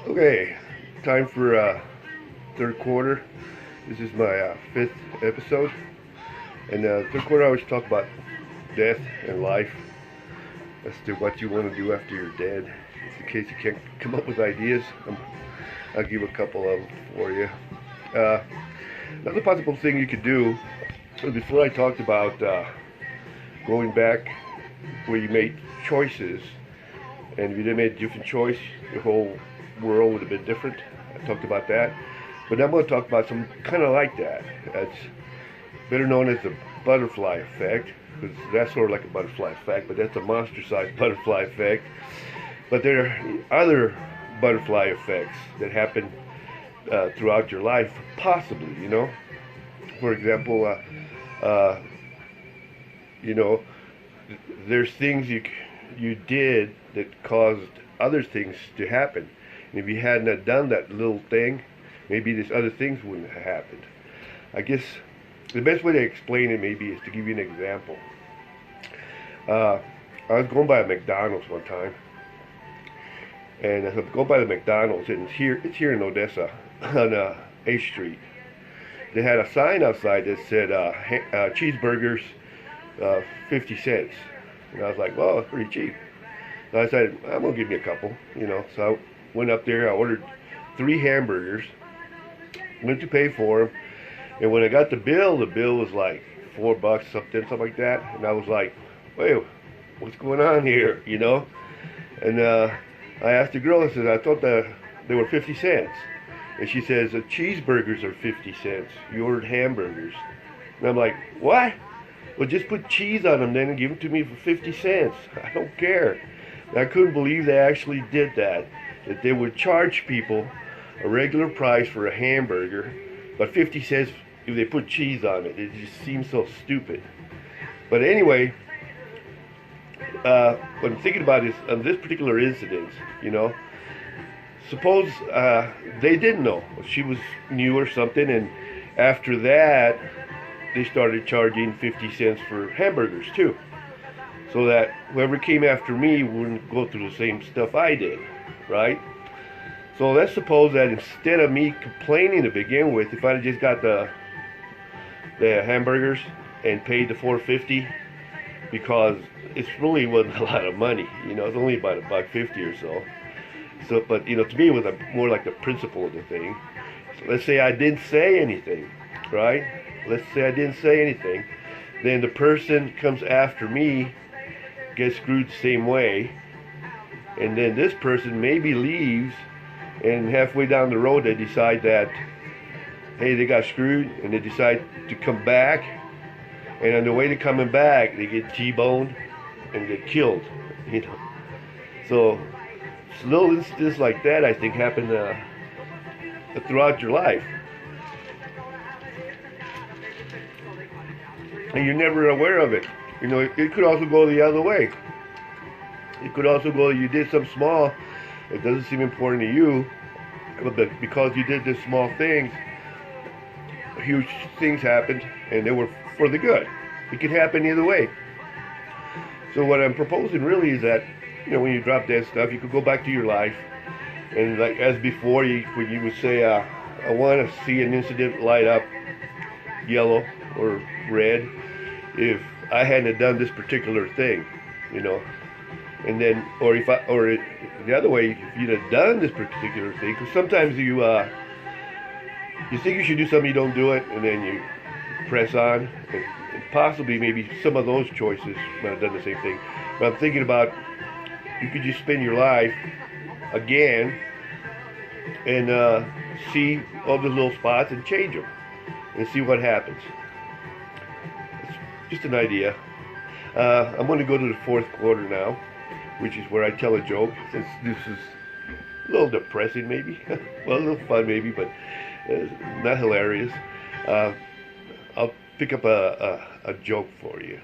Okay, time for third quarter. This is my fifth episode, and third quarter I always talk about death and life as to what you want to do after you're dead. Just in case you can't come up with ideas, I'll give a couple of them for you. Another possible thing you could do, before I talked about going back where you made choices, and if you didn't make a different choice, your whole world would have been different. I talked about that. But I'm going to talk about some kind of like that. It's better known as the butterfly effect, because that's sort of like a butterfly effect, but that's a monster-sized butterfly effect. But there are other butterfly effects that happen throughout your life, possibly, you know. For example, you know, there's things you did that caused other things to happen. And if you hadn't done that little thing, maybe these other things wouldn't have happened. I guess the best way to explain it maybe is to give you an example. I was going by a McDonald's one time, and I was going by the McDonald's, and it's here in Odessa on 8th Street. They had a sign outside that said cheeseburgers 50 cents. And I was like, well, it's pretty cheap. So I said, I'm going to give me a couple, you know. So I went up there, I ordered 3 hamburgers, went to pay for them, and when I got the bill was like $4, something like that. And I was like, wait, what's going on here, you know? And I asked the girl, I said, I thought that they were 50 cents. And she says, the cheeseburgers are 50 cents. You ordered hamburgers. And I'm like, what? Well, just put cheese on them then and give them to me for 50 cents. I don't care. And I couldn't believe they actually did that. That they would charge people a regular price for a hamburger, but 50 cents if they put cheese on it. It just seems so stupid. But anyway, what I'm thinking about is on this particular incident, you know, suppose they didn't know. She was new or something, and after that, they started charging 50 cents for hamburgers too. So that whoever came after me wouldn't go through the same stuff I did, right? So let's suppose that instead of me complaining to begin with, if I had just got the hamburgers and paid the $4.50, because it's really wasn't a lot of money, you know, it's only about $1.50 or so. So, but you know, to me, it was more like the principle of the thing. So let's say I didn't say anything, right? Let's say I didn't say anything. Then the person comes after me, gets screwed the same way, and then this person maybe leaves, and halfway down the road they decide that, hey, they got screwed, and they decide to come back, and on the way to coming back, they get T-boned and get killed, you know. So little instances like that, I think, happen throughout your life, and you're never aware of it. You know, it could also go the other way. It could also go, you did something small, it doesn't seem important to you, but because you did this small things, huge things happened, and they were for the good. It could happen either way. So what I'm proposing really is that, you know, when you drop dead stuff, you could go back to your life, and like as before, when you would say, I want to see an incident light up yellow or red if I hadn't done this particular thing, you know. And then, or the other way, if you'd have done this particular thing, because sometimes you think you should do something, you don't do it, and then you press on, and possibly maybe some of those choices might have done the same thing. But I'm thinking about, you could just spend your life again and see all the little spots and change them and see what happens. It's just an idea. I'm going to go to the fourth quarter now, which is where I tell a joke, since this is a little depressing maybe. Well, a little fun maybe, but not hilarious. I'll pick up a joke for you.